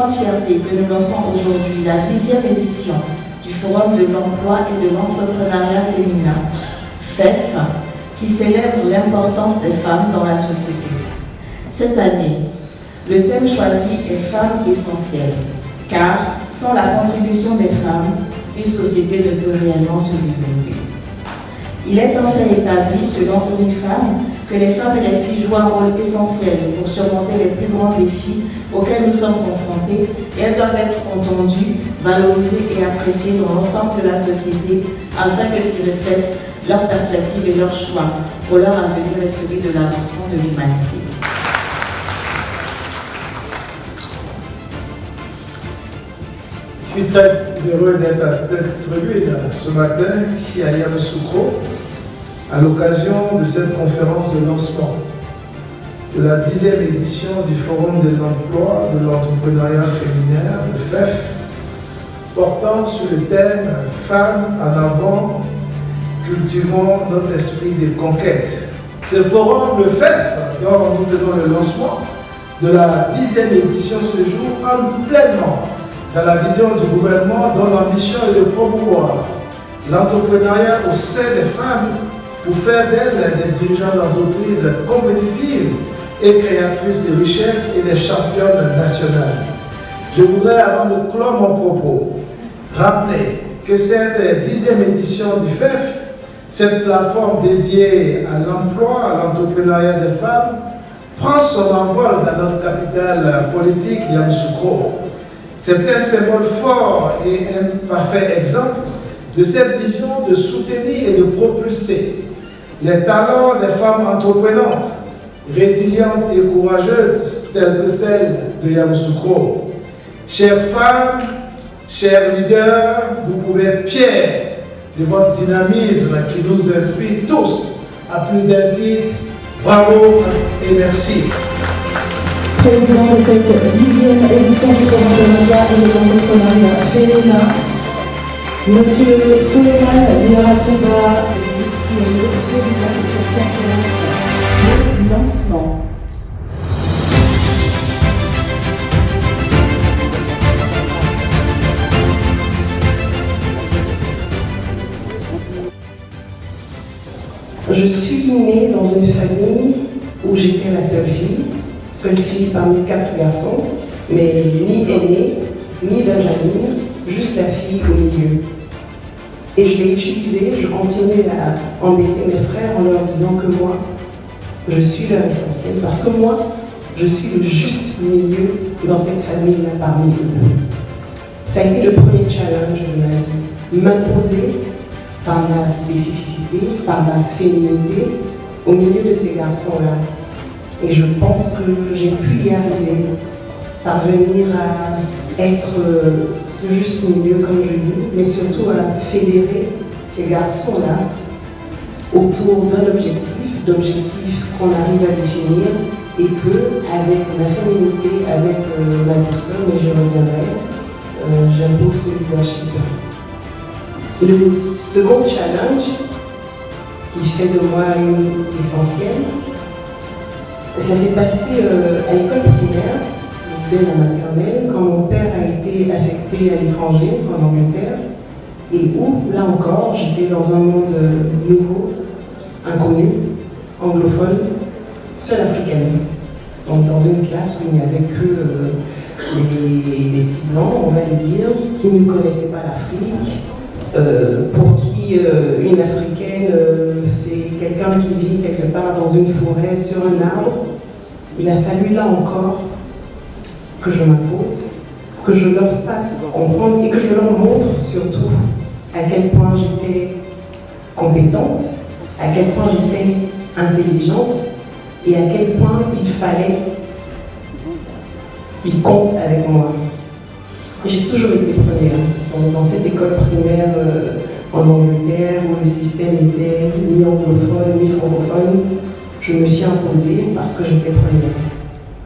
grande fierté que nous lançons aujourd'hui la 10e édition du Forum de l'emploi et de l'entrepreneuriat féminin, FEF, qui célèbre l'importance des femmes dans la société. Cette année, le thème choisi est « Femmes essentielles », car sans la contribution des femmes, une société ne peut réellement se développer. Il est en fait établi, selon UNIFEM, que les femmes et les filles jouent un rôle essentiel pour surmonter les plus grands défis auxquels nous sommes confrontés et elles doivent être entendues, valorisées et appréciées dans l'ensemble de la société afin que s'y reflètent leurs perspectives et leurs choix pour leur avenir et celui de l'avancement de l'humanité. Je suis très heureux d'être à cette tribune ce matin, ici à Yamoussoukro, à l'occasion de cette conférence de lancement de la 10e édition du Forum de l'emploi, de l'entrepreneuriat féminin, le FEF, portant sur le thème « Femmes en avant, cultivons notre esprit de conquête ». Ce forum, le FEF, dont nous faisons le lancement de la 10e édition ce jour, entre pleinement dans la vision du gouvernement dont l'ambition est de promouvoir l'entrepreneuriat au sein des femmes pour faire d'elles des dirigeantes d'entreprises compétitives et créatrices de richesses et des championnes nationales. Je voudrais, avant de clore mon propos, rappeler que cette 10e édition du FEF, cette plateforme dédiée à l'emploi, à l'entrepreneuriat des femmes, prend son envol dans notre capitale politique, Yamoussoukro. C'est un symbole fort et un parfait exemple de cette vision de soutenir et de propulser les talents des femmes entreprenantes, résilientes et courageuses, telles que celles de Yamoussoukro. Chères femmes, chers leaders, vous pouvez être fiers de votre dynamisme qui nous inspire tous à plus d'un titre. Bravo et merci. Président de cette 10e édition du Forum de l'emploi et de l'entrepreneuriat féminin, Monsieur Souleymane Diarra-Souba, qui est le président de cette conférence de lancement. Je suis née dans une famille où j'étais la seule fille parmi 4 garçons, mais ni aînée, ni Benjamin, juste la fille au milieu. Et je l'ai utilisé, je continue à embêter mes frères en leur disant que moi, je suis leur essentiel, parce que moi, je suis le juste milieu dans cette famille-là parmi eux. Ça a été le premier challenge de ma vie, m'imposer par ma spécificité, par ma féminité, au milieu de ces garçons-là. Et je pense que j'ai pu y arriver, parvenir à être ce juste milieu, comme je dis, mais surtout à fédérer ces garçons-là autour d'un d'objectifs qu'on arrive à définir et que, avec ma féminité, avec ma douceur, mais j'y reviendrai, j'impose ce leadership. Le second challenge, qui fait de moi une essentielle, ça s'est passé à l'école primaire, dès la maternelle, quand mon père a été affecté à l'étranger, en Angleterre, et où, là encore, j'étais dans un monde nouveau, inconnu, anglophone, seule africaine. Donc dans une classe où il n'y avait que les petits blancs, on va le dire, qui ne connaissaient pas l'Afrique, pour qui une africaine, c'est quelqu'un qui vit quelque part dans une forêt, sur un arbre. Il a fallu là encore que je m'impose, que je leur fasse comprendre et que je leur montre surtout à quel point j'étais compétente, à quel point j'étais intelligente et à quel point il fallait qu'ils comptent avec moi. J'ai toujours été première dans cette école primaire en Angleterre où le système était ni anglophone ni francophone. Je me suis imposée parce que j'étais première.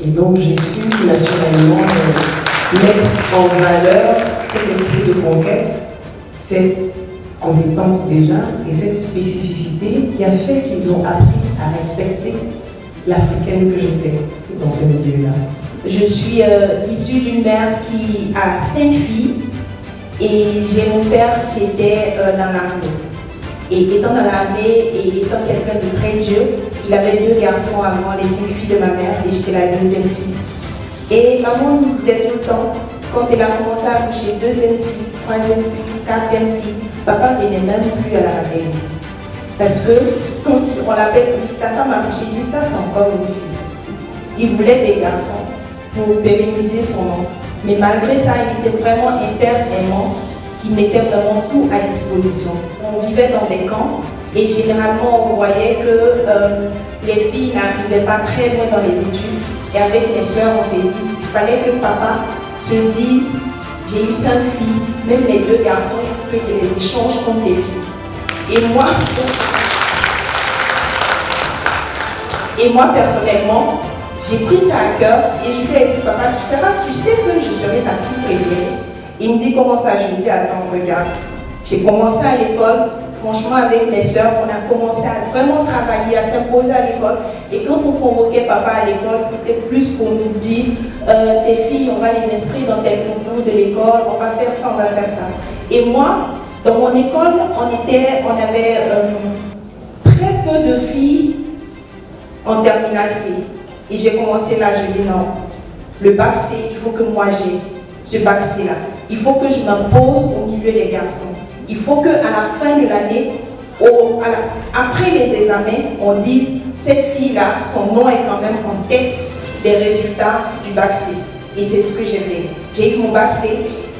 Et donc j'ai su naturellement mettre en valeur cet esprit de conquête, cette compétence déjà et cette spécificité qui a fait qu'ils ont appris à respecter l'Africaine que j'étais dans ce milieu-là. Je suis issue d'une mère qui a 5 filles et j'ai mon père qui était dans l'armée. Et étant dans l'armée et étant quelqu'un de très dur, il avait 2 garçons avant les 5 filles de ma mère et j'étais la 2e fille. Et maman nous disait tout le temps, quand elle a commencé à accoucher 2e fille, 3e fille, 4e fille, papa ne venait même plus à la maternité. Parce que quand on l'appelle, on dit ta femme a accouché, il dit ça c'est encore une fille. Il voulait des garçons pour pérenniser son nom. Mais malgré ça, il était vraiment un père aimant qui mettait vraiment tout à disposition. On vivait dans des camps et généralement on voyait que les filles n'arrivaient pas très loin dans les études. Et avec mes soeurs, on s'est dit, il fallait que papa se dise, j'ai eu 5 filles, même les 2 garçons, il faut que je les échange contre des filles. Et moi personnellement, j'ai pris ça à cœur et je lui ai dit, papa, tu sais que je serai ta fille préférée. Il me dit, comment ça? Je lui dis, attends, regarde. J'ai commencé à l'école, franchement, avec mes soeurs, on a commencé à vraiment travailler, à s'imposer à l'école. Et quand on convoquait papa à l'école, c'était plus pour nous dire, tes filles, on va les inscrire dans tel concours de l'école, on va faire ça, on va faire ça. Et moi, dans mon école, on avait très peu de filles en terminale C. Et j'ai commencé là, je dis non, le bac C, il faut que moi j'ai ce bac C là. Il faut que je m'impose au milieu des garçons. Il faut qu'à la fin de l'année, après les examens, on dise, cette fille-là, son nom est quand même en tête des résultats du bac C. Et c'est ce que j'ai fait. J'ai eu mon bac C.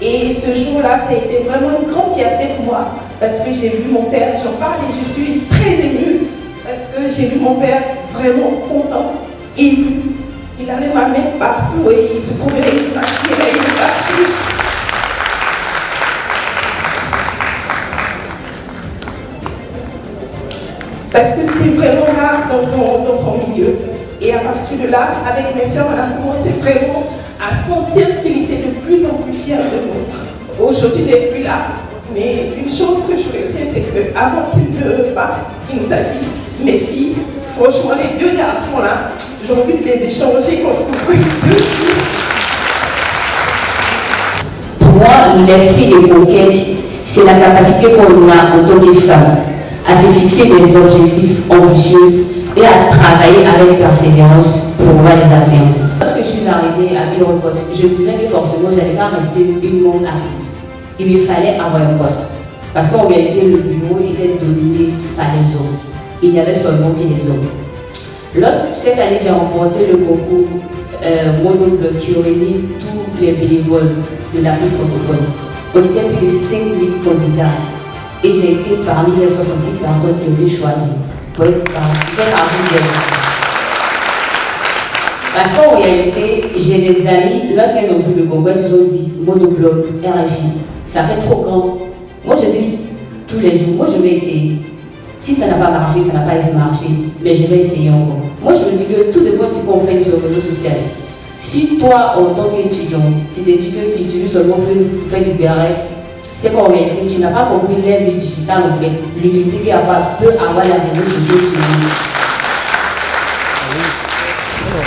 Et ce jour-là, ça a été vraiment une grande fierté pour moi. Parce que j'ai vu mon père, j'en parle et je suis très émue. Parce que j'ai vu mon père vraiment content. Il avait ma main partout et il se promenait, il se marchait, il était parti. Parce que c'était vraiment rare dans son milieu. Et à partir de là, avec mes soeurs, on a commencé vraiment à sentir qu'il était de plus en plus fier de nous. Aujourd'hui, il n'est plus là. Mais une chose que je retiens, c'est qu'avant qu'il ne parte, il nous a dit, mes filles, franchement, les 2 garçons là, j'ai envie de les échanger contre vous. Pour moi, l'esprit de conquête, c'est la capacité qu'on a en tant que femme à se fixer des objectifs ambitieux et à travailler avec persévérance pour pouvoir les atteindre. Lorsque je suis arrivée à Aéroport, je me disais que forcément, je n'allais pas rester une monde active. Il me fallait avoir un poste. Parce qu'en réalité, le bureau était dominé par les hommes. Il n'y avait seulement que les hommes. Lorsque cette année, j'ai remporté le concours Monoblog qui réunit tous les bénévoles de l'Afrique francophone. On était plus de 5000 candidats. Et j'ai été parmi les 66 personnes qui ont été choisies. Oui, parce qu'en réalité, j'ai des amis, lorsqu'elles ont vu le concours, ils se sont dit, Monoblog, RFI, ça fait trop grand. Moi, je dis tous les jours, moi je vais essayer. Si ça n'a pas marché, ça n'a pas marché, mais je vais essayer encore. Moi, je me dis que tout dépend de ce qu'on fait sur le réseau social. Si toi, en tant qu'étudiant, tu t'étudies, tu utilises seulement faire du BRF, c'est qu'en réalité, tu n'as pas compris l'aide du digital, en fait, l'utilité qu'il peut avoir la réseau social sur lui.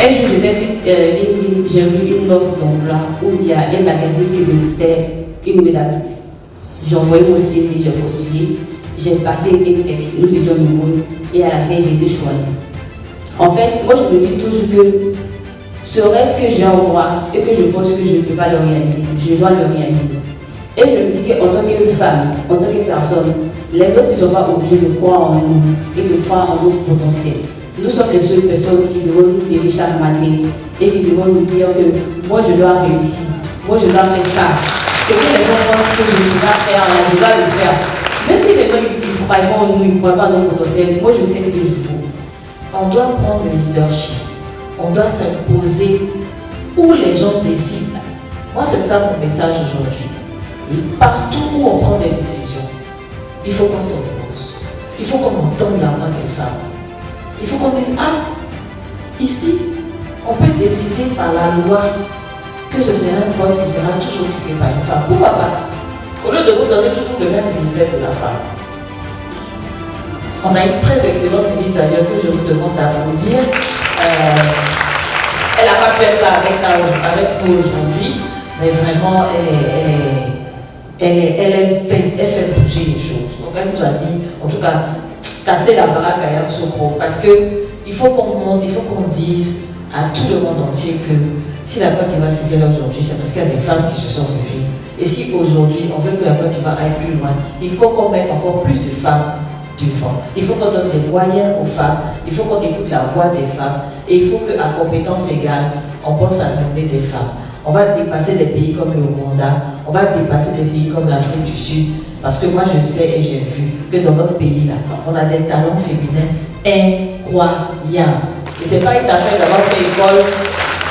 Un jour, j'étais sur LinkedIn, j'ai vu une offre d'emploi où il y a un magazine qui recrutait une rédactrice. J'ai envoyé mon CV, j'ai postulé, j'ai passé un texte, nous étions nombreux, et à la fin, j'ai été choisie. En fait, moi, je me dis toujours que ce rêve que j'ai en moi et que je pense que je ne peux pas le réaliser, je dois le réaliser. Et je me dis qu'en tant que femme, en tant que personne, les autres ne sont pas obligés de croire en nous et de croire en notre potentiel. Nous sommes les seules personnes qui devons nous lever chaque matin et qui devons nous dire que moi je dois réussir, moi je dois faire ça. C'est que les gens pensent que je ne peux pas faire, là, je dois le faire. Même si les gens ne croient pas en nous, ils ne croient pas en notre potentiel, moi je sais ce que je veux. On doit prendre le leadership, on doit s'imposer où les gens décident. Moi c'est ça mon message aujourd'hui. Partout où on prend des décisions, il faut qu'on s'impose. Il faut qu'on entende la voix des femmes. Il faut qu'on dise, ah, ici, on peut décider par la loi que ce sera un poste qui sera toujours occupé par une femme. Pourquoi pas? Au lieu de vous donner toujours le même ministère de la femme. On a une très excellente ministre d'ailleurs que je vous demande d'applaudir. Elle n'a pas pu être là avec nous aujourd'hui, mais vraiment, elle fait bouger les choses. Donc elle nous a dit, en tout cas, casser la baraque à Yamoussoukro, parce qu'il faut qu'on monte, il faut qu'on dise à tout le monde entier que si la Côte d'Ivoire s'est là aujourd'hui, c'est parce qu'il y a des femmes qui se sont levées. Et si aujourd'hui on veut que la Côte d'Ivoire aille plus loin, il faut qu'on mette encore plus de femmes devant. Il faut qu'on donne des moyens aux femmes, il faut qu'on écoute la voix des femmes, et il faut qu'à compétence égale, on pense à nommer des femmes. On va dépasser des pays comme le Rwanda, on va dépasser des pays comme l'Afrique du Sud, parce que moi je sais et j'ai vu que dans notre pays là, on a des talents féminins incroyables. Et c'est pas une affaire d'avoir fait école,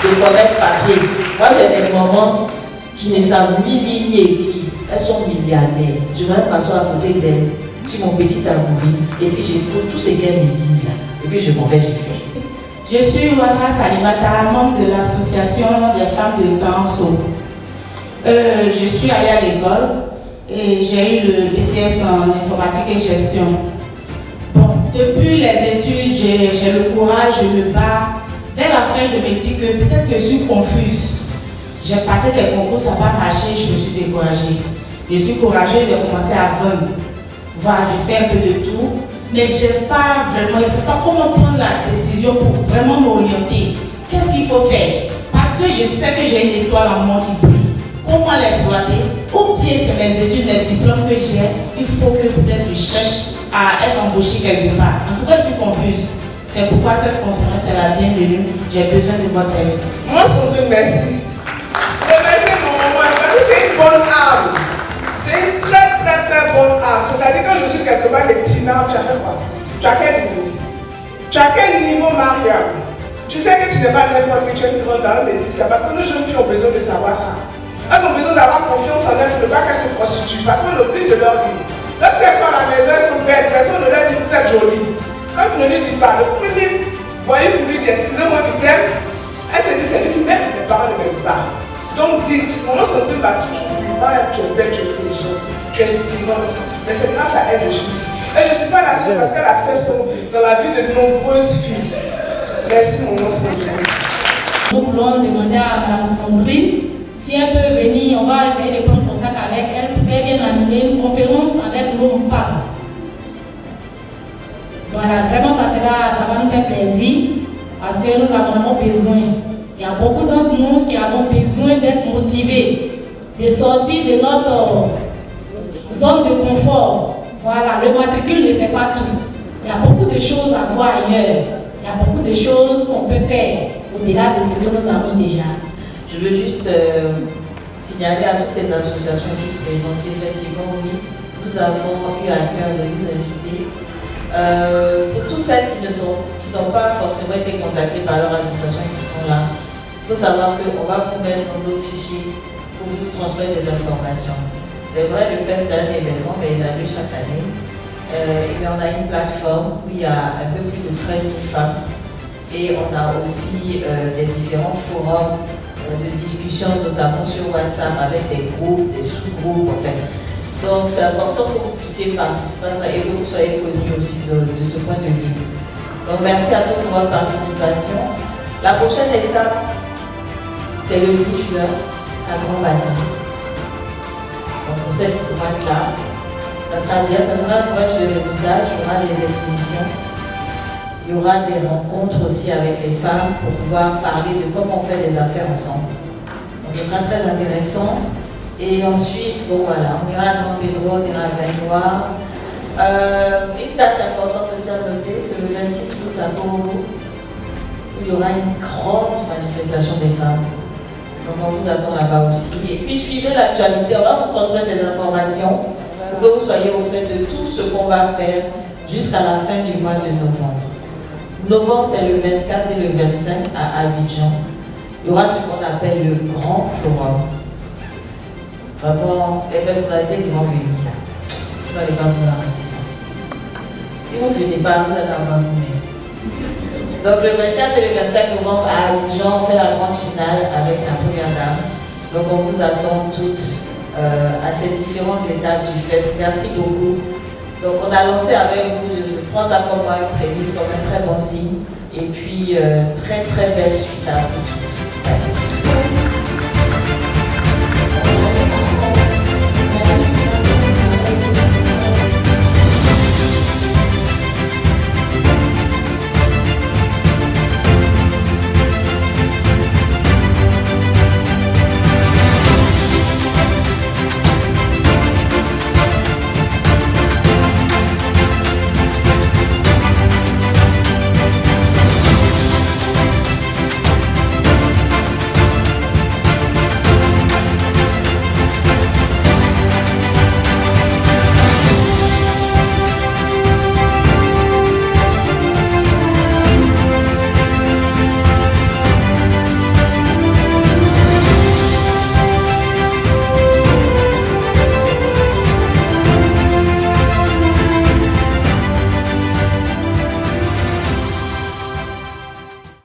de connaître papier. Moi j'ai des mamans qui ne savent ni lire ni écrire, elles sont milliardaires. Je vais m'asseoir à côté d'elles, sur mon petit tabouret, et puis j'écoute tout ce qu'elles me disent là, et puis je m'en vais, j'ai fait. Je suis Wana Salimata, membre de l'association des femmes de Kanso. Je suis allée à l'école et j'ai eu le BTS en informatique et gestion. Bon, depuis les études, j'ai le courage, je me bats. Vers la fin, je me dis que peut-être que je suis confuse. J'ai passé des concours, ça n'a pas marché, je me suis découragée. Je suis courageuse, j'ai commencé à vendre. Voilà, je fais un peu de tout. Mais je ne sais pas vraiment, je ne sais pas comment prendre la décision pour vraiment m'orienter. Qu'est-ce qu'il faut faire? Parce que je sais que j'ai une étoile en moi qui brille. Comment l'exploiter? Ou bien c'est mes études, les diplômes que j'ai, il faut que peut-être je cherche à être embauchée quelque part. En tout cas, je suis confuse. C'est pourquoi cette conférence est la bienvenue. J'ai besoin de votre aide. Moi, Sandrine, merci. Remerciez mon maman parce que c'est une bonne arme. C'est une très bonne arme. C'est-à-dire quand je suis quelque part, les petits arbres, tu as fait quoi? Tu as quel niveau? Tu as quel niveau, Mariam? Je sais que tu n'es pas n'importe qui, tu es une grande dame, mais dis ça parce que nos jeunes filles ont besoin de savoir ça. Elles ont besoin d'avoir confiance en elles, ne pas qu'elles se prostituent parce qu'on oublie de leur dire. Lorsqu'elles sont à la maison, elles sont belles, personne ne leur dit vous êtes jolies. Quand tu ne lui dis pas, le premier voyez pour lui dire excusez-moi du thème, elle se dit c'est lui qui m'aime, mes parents ne m'aiment pas. Donc dites, maman Sandrine va toujours dire, tu es belle, tu es intelligente, tu es inspirante, mais c'est grâce à elle que je suis ici. Et je ne suis pas la seule parce qu'elle a fait ça dans la vie de nombreuses filles. Merci maman Sandrine. Nous voulons demander à Mme Sandrine si elle peut venir, on va essayer de prendre contact avec elle pour qu'elle vienne animer une conférence avec nos femmes. Voilà, vraiment ça va nous faire plaisir parce que nous avons besoin. Il y a beaucoup d'entre nous qui avons besoin d'être motivés, de sortir de notre zone de confort. Voilà, le matricule ne fait pas tout. Il y a beaucoup de choses à voir ailleurs. Il y a beaucoup de choses qu'on peut faire au-delà de ce que nous avons déjà. Je veux juste signaler à toutes les associations ici présentes qu'effectivement, oui, nous avons eu à cœur de vous inviter. Pour toutes celles qui n'ont pas forcément été contactées par leur association et qui sont là, il faut savoir qu'on va vous mettre dans nos fichiers pour vous transmettre des informations. C'est vrai, le FEF c'est un événement, mais il a lieu chaque année. Et bien, on a une plateforme où il y a un peu plus de 13 000 femmes. Et on a aussi des différents forums de discussion, notamment sur WhatsApp, avec des groupes, des sous-groupes, enfin. Donc c'est important que vous puissiez participer à ça et que vous soyez connus aussi de ce point de vue. Donc merci à tous pour votre participation. La prochaine étape, c'est le 10 juin à Grand Bassin. Donc pour celles qui pourront être là, ça sera bien, ça sera pour être le résultat, il y aura des expositions. Il y aura des rencontres aussi avec les femmes pour pouvoir parler de comment on fait des affaires ensemble. Donc ce sera très intéressant. Et ensuite, bon voilà, on ira à San Pedro, on ira à Baignoire. Une date importante aussi à noter, c'est le 26 août à Borobo, où il y aura une grande manifestation des femmes. Donc on vous attend là-bas aussi. Et puis suivez l'actualité, on va vous transmettre des informations pour que vous soyez au fait de tout ce qu'on va faire jusqu'à la fin du mois de novembre. Novembre, c'est le 24 et le 25 à Abidjan. Il y aura ce qu'on appelle le grand forum. Vraiment, les personnalités qui vont venir là, vous n'allez pas vouloir rater ça. Si vous ne venez pas, vous allez avoir vous-même. Donc le 24 et le 25 novembre à Abidjan, on fait la grande finale avec la première dame. Donc on vous attend toutes à ces différentes étapes du FEF. Merci beaucoup. Donc on a lancé avec vous, je prends ça comme une prémisse, comme un très bon signe, Et puis, très très belle suite à vous toutes. Merci.